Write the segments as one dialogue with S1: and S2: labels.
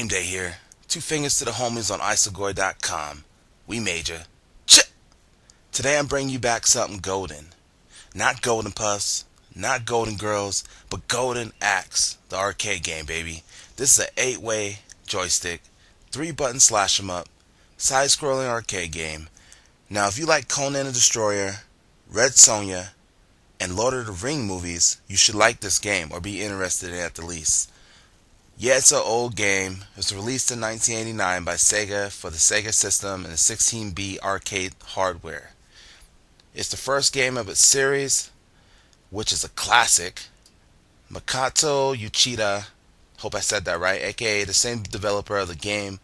S1: Gameday here. Two fingers to the homies on isogoi.com. We major. Chip! Today I'm bringing you back something golden. Not Golden Puffs, not Golden Girls, but Golden Axe, the arcade game, baby. This is an 8-way joystick, 3-button slash 'em up, side-scrolling arcade game. Now if you like Conan the Destroyer, Red Sonja, and Lord of the Ring movies, you should like this game or be interested in it at the least. Yeah, it's an old game. It was released in 1989 by Sega for the Sega system and the 16-bit arcade hardware. It's the first game of its series, which is a classic. Makoto Uchida, hope I said that right, aka the same developer of the game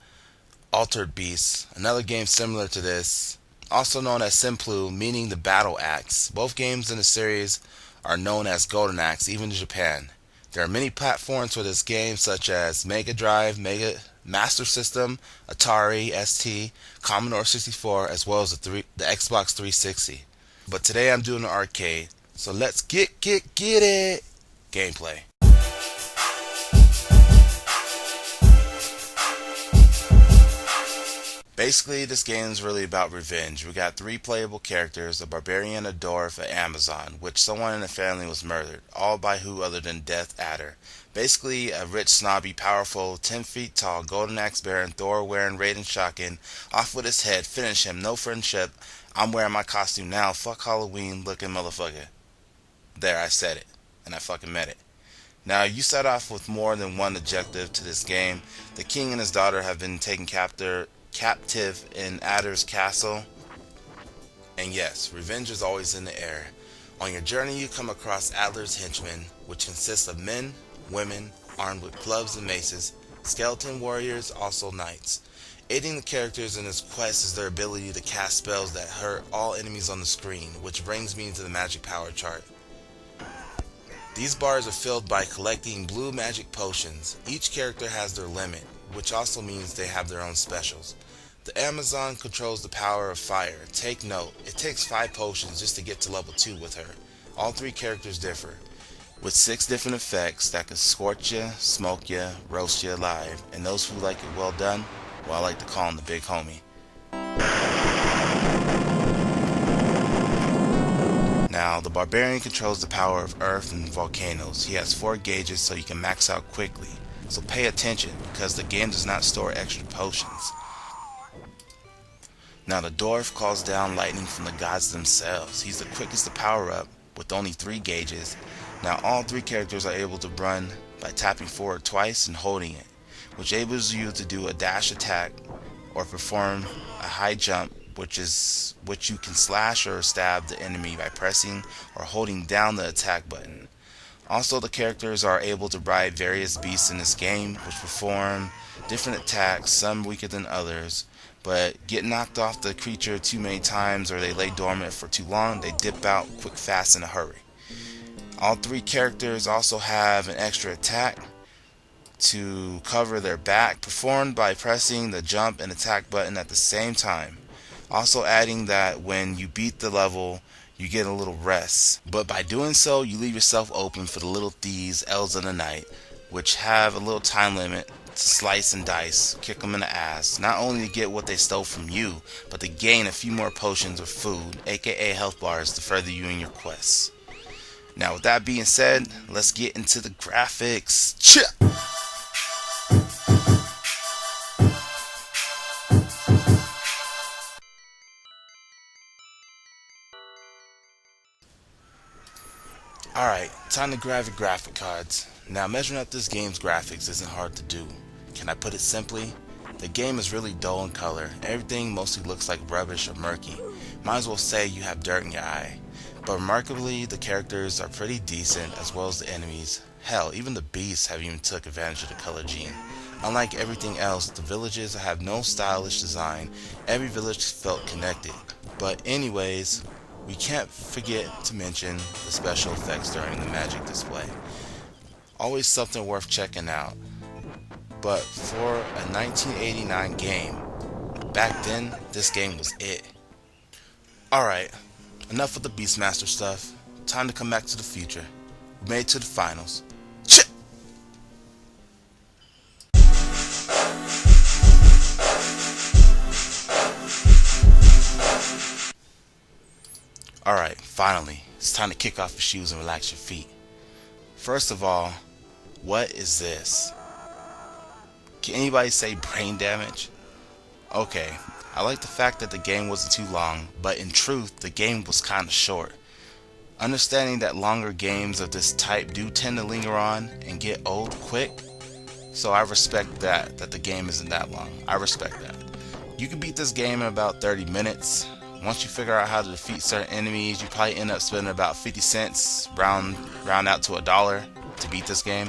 S1: Altered Beast, another game similar to this, also known as Simplu, meaning the battle axe. Both games in the series are known as Golden Axe, even in Japan. There are many platforms for this game, such as Mega Drive, Mega Master System, Atari ST, Commodore 64, as well as the Xbox 360. But today I'm doing the arcade, so let's get it! Gameplay. Basically, this game is really about revenge. We got 3 playable characters: a barbarian, a dwarf, an Amazon, which someone in the family was murdered, all by who other than Death Adder. Basically, a rich, snobby, powerful, 10 feet tall, golden axe bearing, Thor wearing Raiden shotgun, off with his head, finish him, no friendship, I'm wearing my costume now, fuck Halloween looking motherfucker. There, I said it, and I fucking meant it. Now, you start off with more than one objective to this game. The king and his daughter have been taken captive in Adder's castle, and yes, revenge is always in the air. On your journey you come across Adler's henchmen, which consists of men, women, armed with clubs and maces, skeleton warriors, also knights. Aiding the characters in this quest is their ability to cast spells that hurt all enemies on the screen, which brings me to the magic power chart. These bars are filled by collecting blue magic potions. Each character has their limit, which also means they have their own specials. The Amazon controls the power of fire. Take note, it takes 5 potions just to get to level 2 with her. All 3 characters differ, with 6 different effects that can scorch ya, smoke ya, roast ya alive, and those who like it well done, well, I like to call him the big homie. Now, the barbarian controls the power of earth and volcanoes. He has 4 gauges so you can max out quickly. So pay attention, because the game does not store extra potions. Now, the dwarf calls down lightning from the gods themselves. He's the quickest to power up, with only 3 gauges. Now, all 3 characters are able to run by tapping forward twice and holding it, which enables you to do a dash attack or perform a high jump, which you can slash or stab the enemy by pressing or holding down the attack button. Also, the characters are able to ride various beasts in this game, which perform different attacks, some weaker than others, but get knocked off the creature too many times or they lay dormant for too long, they dip out quick, fast, in a hurry. All 3 characters also have an extra attack to cover their back, performed by pressing the jump and attack button at the same time. Also adding that when you beat the level, you get a little rest, but by doing so you leave yourself open for the little thieves, elves of the night, which have a little time limit to slice and dice, kick them in the ass, not only to get what they stole from you, but to gain a few more potions or food, aka health bars, to further you in your quests. Now, with that being said, let's get into the graphics. Alright, time to grab your graphic cards. Now, measuring up this game's graphics isn't hard to do. Can I put it simply? The game is really dull in color. Everything mostly looks like rubbish or murky. Might as well say you have dirt in your eye. But remarkably, the characters are pretty decent, as well as the enemies. Hell, even the beasts have even took advantage of the color gene. Unlike everything else, the villages have no stylish design. Every village felt connected. But anyways, we can't forget to mention the special effects during the magic display. Always something worth checking out. But for a 1989 game, back then, this game was it. Alright, enough with the Beastmaster stuff. Time to come back to the future. We made it to the finals. Finally, it's time to kick off your shoes and relax your feet. First of all, what is this? Can anybody say brain damage? Okay, I like the fact that the game wasn't too long, but in truth, the game was kinda short. Understanding that longer games of this type do tend to linger on and get old quick, so I respect that the game isn't that long. I respect that. You can beat this game in about 30 minutes. Once you figure out how to defeat certain enemies, you probably end up spending about 50 cents, round out to $1 to beat this game.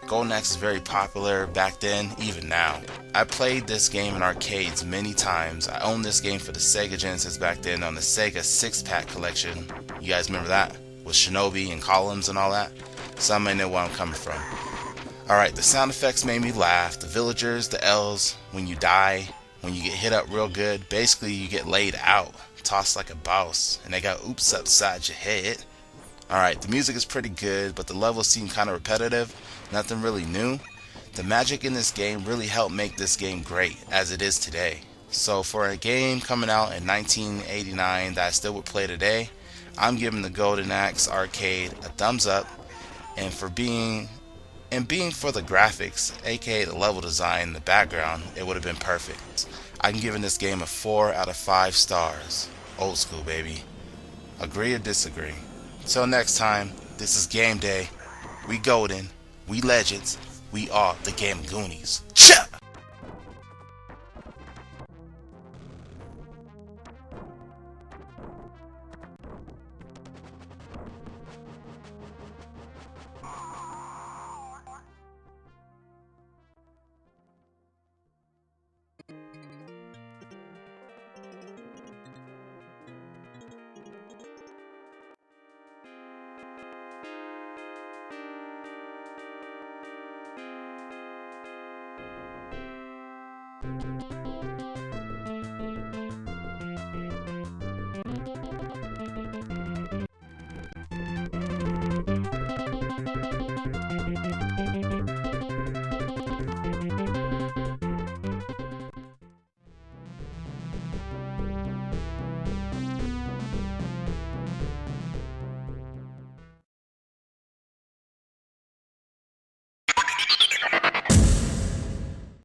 S1: Golden Axe is very popular back then, even now. I played this game in arcades many times. I owned this game for the Sega Genesis back then on the Sega 6-pack collection. You guys remember that? With Shinobi and Columns and all that? Some may know where I'm coming from. Alright, the sound effects made me laugh. The villagers, the elves, when you die, when you get hit up real good, basically you get laid out, tossed like a boss, and they got oops upside your head. Alright, the music is pretty good, but the levels seem kind of repetitive, nothing really new. The magic in this game really helped make this game great, as it is today. So for a game coming out in 1989 that I still would play today, I'm giving the Golden Axe arcade a thumbs up, and being for the graphics, aka the level design and the background, it would have been perfect. I'm giving this game a 4 out of 5 stars. Old school, baby. Agree or disagree? Till next time, this is Game Day. We golden, we legends, we are the Game Goonies. Cha!